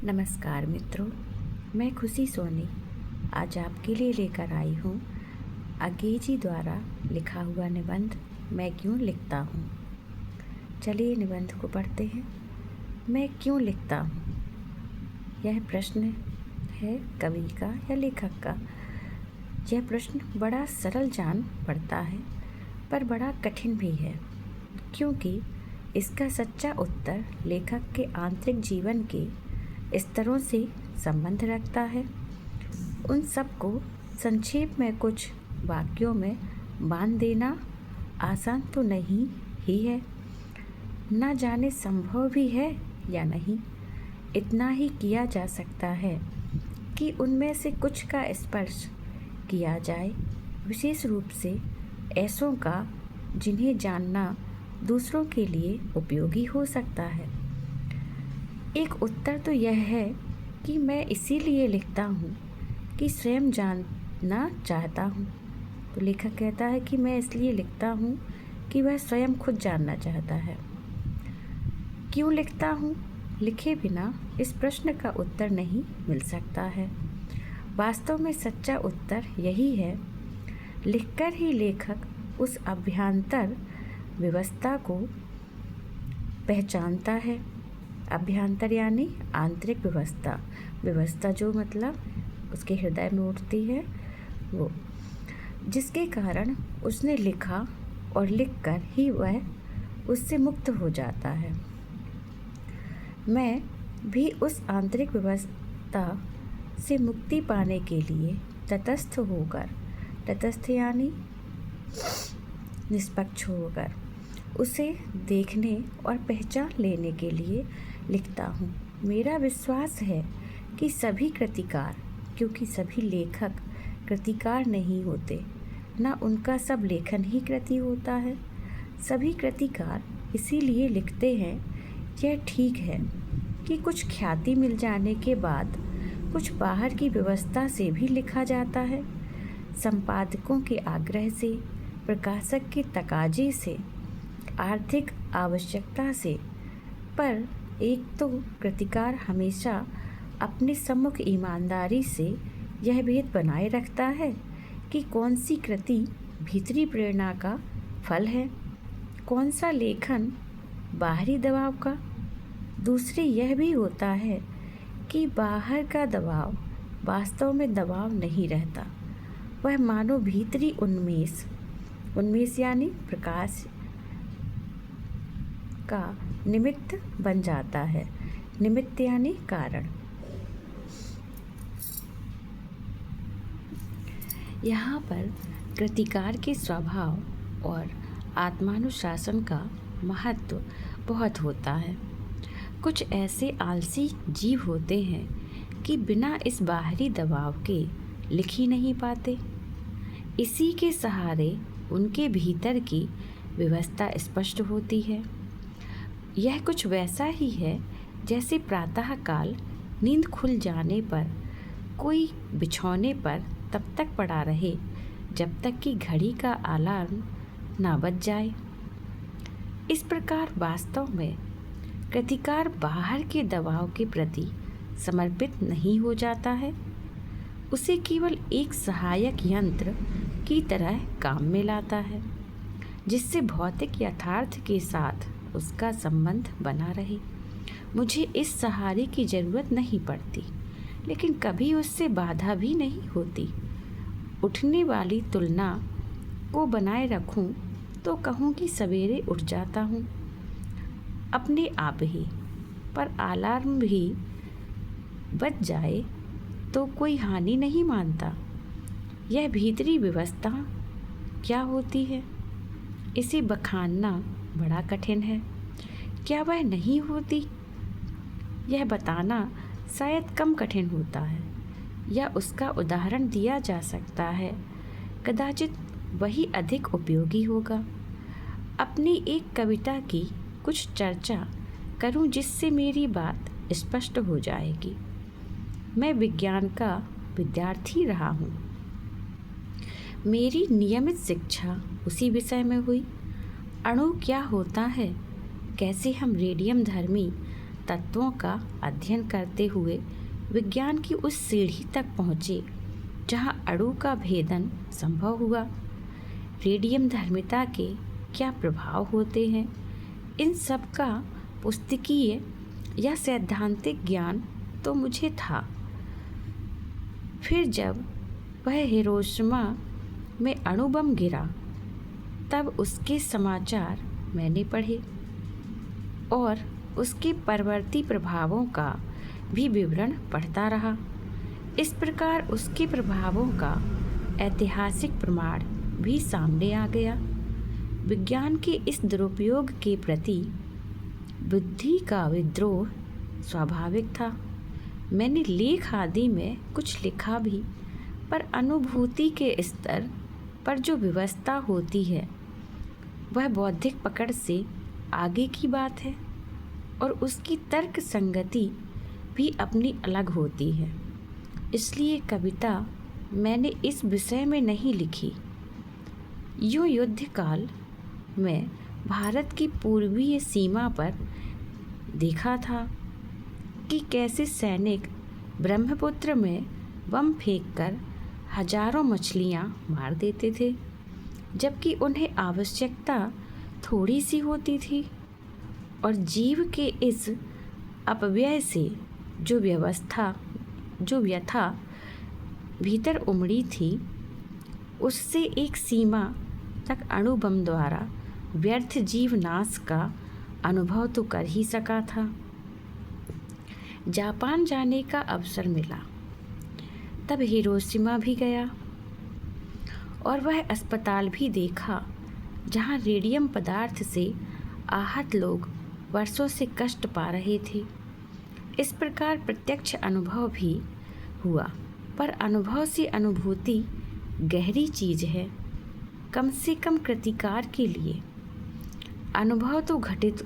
नमस्कार मित्रों, मैं खुशी सोनी आज आपके लिए लेकर आई हूँ अंगेजी द्वारा लिखा हुआ निबंध मैं क्यों लिखता हूँ। चलिए निबंध को पढ़ते हैं। मैं क्यों लिखता हूँ, यह प्रश्न है कवि का या लेखक का। यह प्रश्न बड़ा सरल जान पड़ता है पर बड़ा कठिन भी है, क्योंकि इसका सच्चा उत्तर लेखक के आंतरिक जीवन के स्तरों से संबंध रखता है। उन सबको संक्षेप में कुछ वाक्यों में बांध देना आसान तो नहीं ही है, ना जाने संभव भी है या नहीं। इतना ही किया जा सकता है कि उनमें से कुछ का स्पर्श किया जाए, विशेष रूप से ऐसों का जिन्हें जानना दूसरों के लिए उपयोगी हो सकता है। एक उत्तर तो यह है कि मैं इसीलिए लिखता हूँ कि स्वयं जानना चाहता हूँ। तो लेखक कहता है कि मैं इसलिए लिखता हूँ कि वह स्वयं खुद जानना चाहता है। क्यों लिखता हूँ, लिखे बिना इस प्रश्न का उत्तर नहीं मिल सकता है। वास्तव में सच्चा उत्तर यही है। लिखकर ही लेखक उस अभ्यांतर व्यवस्था को पहचानता है। अभ्यांतर यानी आंतरिक व्यवस्था, व्यवस्था जो मतलब उसके हृदय में उठती है वो, जिसके कारण उसने लिखा और लिखकर ही वह उससे मुक्त हो जाता है। मैं भी उस आंतरिक व्यवस्था से मुक्ति पाने के लिए तटस्थ होकर, तटस्थ यानी निष्पक्ष होकर, उसे देखने और पहचान लेने के लिए लिखता हूँ। मेरा विश्वास है कि सभी कृतिकार, क्योंकि सभी लेखक कृतिकार नहीं होते, ना उनका सब लेखन ही कृति होता है। सभी कृतिकार इसीलिए लिखते हैं। यह ठीक है कि कुछ ख्याति मिल जाने के बाद कुछ बाहर की व्यवस्था से भी लिखा जाता है, संपादकों के आग्रह से, प्रकाशक के तकाजे से, आर्थिक आवश्यकता से। पर एक तो कृतिकार हमेशा अपने सम्मुख ईमानदारी से यह भेद बनाए रखता है कि कौन सी कृति भीतरी प्रेरणा का फल है, कौन सा लेखन बाहरी दबाव का। दूसरी यह भी होता है कि बाहर का दबाव वास्तव में दबाव नहीं रहता, वह मानो भीतरी उन्मेष यानी प्रकाश का निमित्त बन जाता है। निमित्त यानी कारण। यहाँ पर कृतिकार के स्वभाव और आत्मानुशासन का महत्व बहुत होता है। कुछ ऐसे आलसी जीव होते हैं कि बिना इस बाहरी दबाव के लिख ही नहीं पाते। इसी के सहारे उनके भीतर की व्यवस्था स्पष्ट होती है। यह कुछ वैसा ही है जैसे प्रातःकाल नींद खुल जाने पर कोई बिछौने पर तब तक पड़ा रहे जब तक कि घड़ी का अलार्म ना बज जाए। इस प्रकार वास्तव में कृतिकार बाहर के दबाव के प्रति समर्पित नहीं हो जाता है, उसे केवल एक सहायक यंत्र की तरह काम में लाता है, जिससे भौतिक यथार्थ के साथ उसका संबंध बना रहे। मुझे इस सहारे की ज़रूरत नहीं पड़ती, लेकिन कभी उससे बाधा भी नहीं होती। उठने वाली तुलना को बनाए रखूं तो कहूं कि सवेरे उठ जाता हूं अपने आप ही, पर अलार्म भी बज जाए तो कोई हानि नहीं मानता। यह भीतरी व्यवस्था क्या होती है, इसे बखानना बड़ा कठिन है। क्या वह नहीं होती, यह बताना शायद कम कठिन होता है, या उसका उदाहरण दिया जा सकता है, कदाचित वही अधिक उपयोगी होगा। अपनी एक कविता की कुछ चर्चा करूं जिससे मेरी बात स्पष्ट हो जाएगी। मैं विज्ञान का विद्यार्थी रहा हूं। मेरी नियमित शिक्षा उसी विषय में हुई। अणु क्या होता है, कैसे हम रेडियम धर्मी तत्वों का अध्ययन करते हुए विज्ञान की उस सीढ़ी तक पहुँचे जहाँ अणु का भेदन संभव हुआ। रेडियम धर्मिता के क्या प्रभाव होते हैं, इन सब का पुस्तकीय या सैद्धांतिक ज्ञान तो मुझे था। फिर जब वह हिरोशिमा में अणु बम गिरा तब उसके समाचार मैंने पढ़े और उसके परवर्ती प्रभावों का भी विवरण पढ़ता रहा। इस प्रकार उसके प्रभावों का ऐतिहासिक प्रमाण भी सामने आ गया। विज्ञान के इस दुरुपयोग के प्रति बुद्धि का विद्रोह स्वाभाविक था। मैंने लेख आदि में कुछ लिखा भी, पर अनुभूति के स्तर पर जो व्यवस्था होती है वह बौद्धिक पकड़ से आगे की बात है और उसकी तर्क संगति भी अपनी अलग होती है। इसलिए कविता मैंने इस विषय में नहीं लिखी। यूँ युद्ध काल में भारत की पूर्वीय सीमा पर देखा था कि कैसे सैनिक ब्रह्मपुत्र में बम फेंककर हजारों मछलियाँ मार देते थे, जबकि उन्हें आवश्यकता थोड़ी सी होती थी। और जीव के इस अपव्यय से जो व्यथा भीतर उमड़ी थी, उससे एक सीमा तक अणु बम द्वारा व्यर्थ जीव नाश का अनुभव तो कर ही सका था। जापान जाने का अवसर मिला तब हिरोशिमा भी गया और वह अस्पताल भी देखा जहाँ रेडियम पदार्थ से आहत लोग वर्षों से कष्ट पा रहे थे। इस प्रकार प्रत्यक्ष अनुभव भी हुआ, पर अनुभव से अनुभूति गहरी चीज़ है। कम से कम कृतिकार के लिए अनुभव तो घटित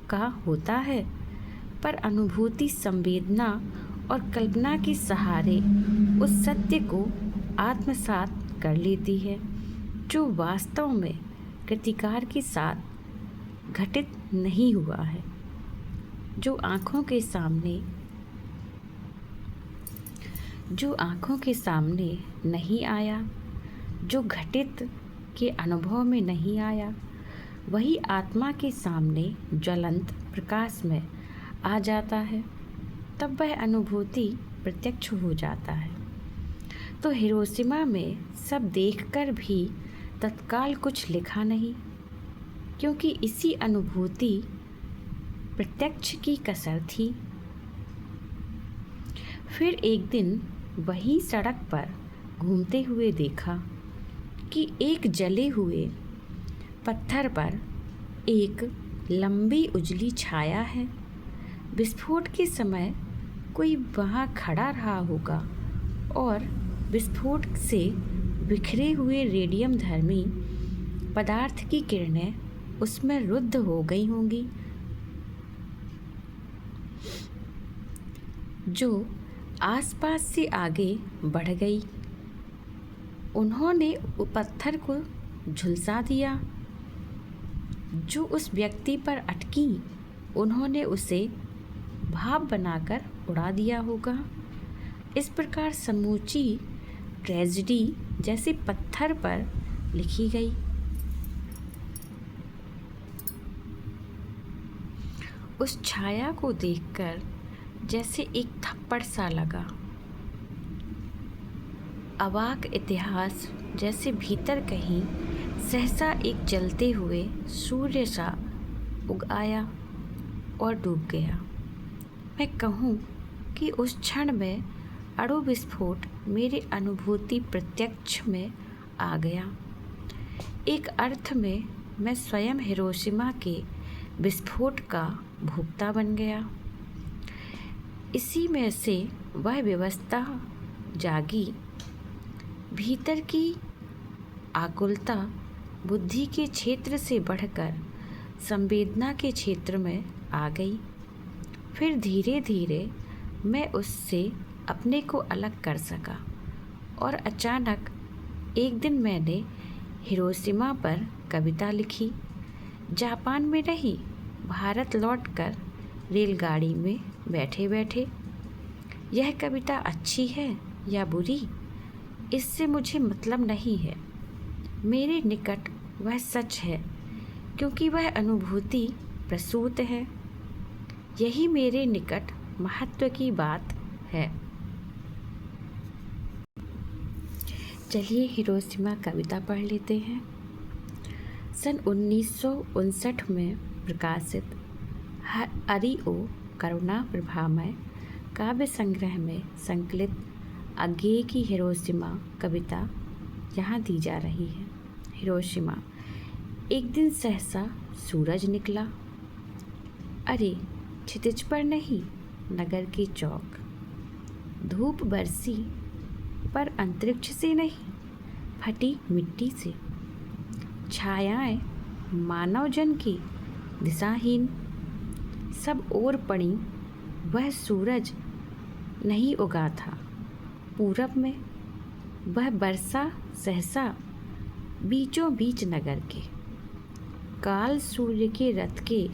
का होता है, पर अनुभूति संवेदना और कल्पना के सहारे उस सत्य को आत्मसात कर लेती है जो वास्तव में कृतिकार के साथ घटित नहीं हुआ है, जो आँखों के सामने नहीं आया, जो घटित के अनुभव में नहीं आया, वही आत्मा के सामने ज्वलंत प्रकाश में आ जाता है। तब वह अनुभूति प्रत्यक्ष हो जाता है। तो हिरोशिमा में सब देखकर भी तत्काल कुछ लिखा नहीं, क्योंकि इसी अनुभूति प्रत्यक्ष की कसर थी। फिर एक दिन वहीं सड़क पर घूमते हुए देखा कि एक जले हुए पत्थर पर एक लंबी उजली छाया है। विस्फोट के समय कोई वहाँ खड़ा रहा होगा और विस्फोट से बिखरे हुए रेडियम धर्मी पदार्थ की किरणें उसमें रुद्ध हो गई होंगी, जो आसपास से आगे बढ़ गई। उन्होंने पत्थर को झुलसा दिया। जो उस व्यक्ति पर अटकी, उन्होंने उसे भाप बनाकर उड़ा दिया होगा। इस प्रकार समूची ट्रेजेडी जैसे पत्थर पर लिखी गई। उस छाया को देखकर जैसे एक थप्पड़ सा लगा। अवाक इतिहास जैसे भीतर कहीं सहसा एक जलते हुए सूर्य सा उग आया और डूब गया। मैं कहूँ कि उस क्षण में अणु विस्फोट मेरी अनुभूति प्रत्यक्ष में आ गया। एक अर्थ में मैं स्वयं हिरोशिमा के विस्फोट का भोक्ता बन गया। इसी में से वह व्यवस्था जागी। भीतर की आकुलता बुद्धि के क्षेत्र से बढ़कर संवेदना के क्षेत्र में आ गई। फिर धीरे धीरे मैं उससे अपने को अलग कर सका और अचानक एक दिन मैंने हिरोशिमा पर कविता लिखी। जापान में नहीं, भारत लौटकर रेलगाड़ी में बैठे बैठे। यह कविता अच्छी है या बुरी, इससे मुझे मतलब नहीं है। मेरे निकट वह सच है, क्योंकि वह अनुभूति प्रसूत है। यही मेरे निकट महत्व की बात है। चलिए हिरोशिमा कविता पढ़ लेते हैं। सन 1959 में प्रकाशित अरिओ करुणा प्रभामय काव्य संग्रह में संकलित अज्ञेय की हिरोशिमा कविता यहाँ दी जा रही है। हिरोशिमा। एक दिन सहसा सूरज निकला, अरे क्षितिज पर नहीं, नगर की चौक। धूप बरसी पर अंतरिक्ष से नहीं, फटी मिट्टी से। छायाएं मानव जन की दिशाहीन, सब ओर पड़ी। वह सूरज नहीं उगा था पूरब में, वह बरसा सहसा बीचों बीच नगर के। काल सूर्य के रथ के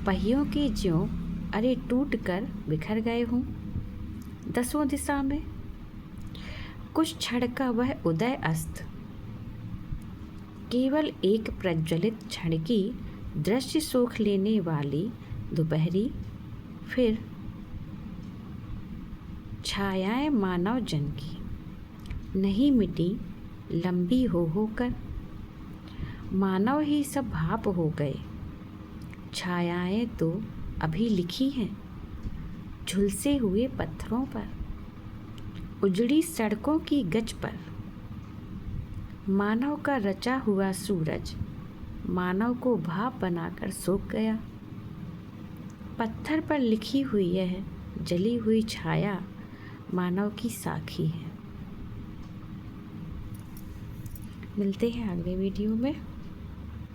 पहियों के ज्यों अरे टूट कर बिखर गए हूँ दसों दिशा में। कुछ क्षण का वह उदय अस्त, केवल एक प्रज्वलित क्षण की दृश्य सोख लेने वाली दोपहरी। फिर छायाएं मानव जन की नहीं मिटी लंबी हो कर। मानव ही सब भाप हो गए। छायाएं तो अभी लिखी हैं झुलसे हुए पत्थरों पर, उजड़ी सड़कों की गज पर। मानव का रचा हुआ सूरज मानव को भाप बनाकर सोख गया। पत्थर पर लिखी हुई यह जली हुई छाया मानव की साखी है। मिलते हैं अगले वीडियो में।